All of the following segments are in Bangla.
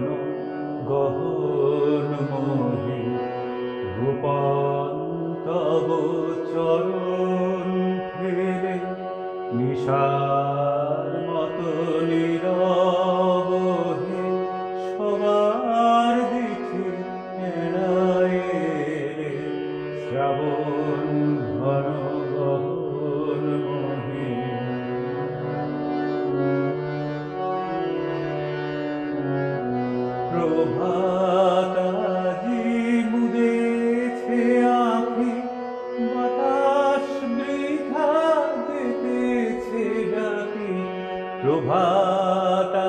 ঘন গহন মোহে গোপন তব চরণ ফেলে নিশার মতো নীরব হে সবার দিকে এড়ায় রে শ্রাবণ ঘন গহন মোহে প্রভাতাজি মুদেছে আঁখি বাতাস বৃথা যেতেছে ডাকি প্রভাতাজি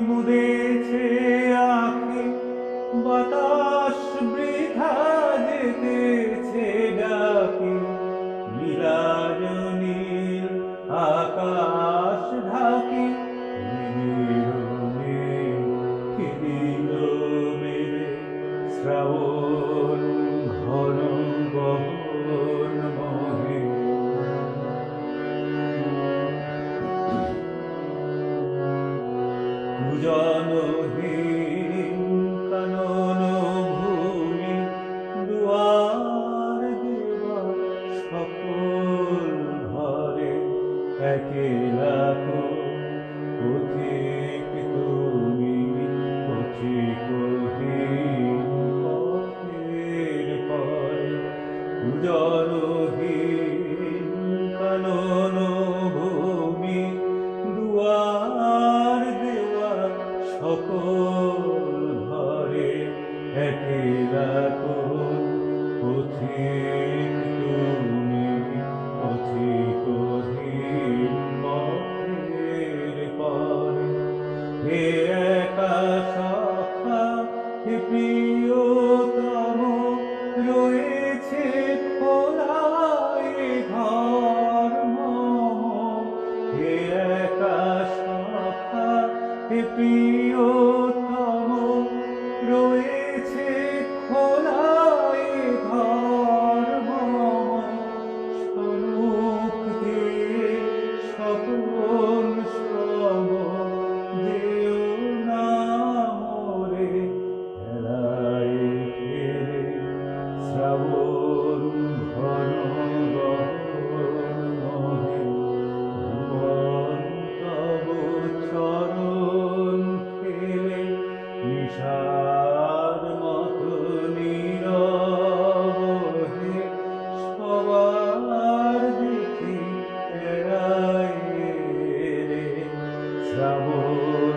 মুদেছে আঁখি বাতাস বৃথা যেতেছে ডাকি নীলাজনীর আকাশ ঢাকি শ্রাবণ ঘন গহন মোহে পূজনহীন কানন ভূমি দুয়ার দেওয়া সকল ঘরে একলা পথিক তুমি পথিকহীন পথের পরে পূজনহীন কানন ভূমি দুয়ার দেওয়া সকল ঘরে একলা পথিক তুমি পথিকহীন পথের পরে হে একা সখা হে প্রিয়তম রয়েছে খোলা এ ঘর মম হে একা সখা হে প্রিয়তম রয়েছে খোলা এ ঘর মম সম্মুখ দিয়ে স্বপন সব যেও না মোরে হেলায় ফেলে শ্রাবণ ঘন গহন মোহে ভুবন তব চরণ ফেলে নিশার মতো নীরব হে সবার দিকে এড়ায় রে শ্রাবণ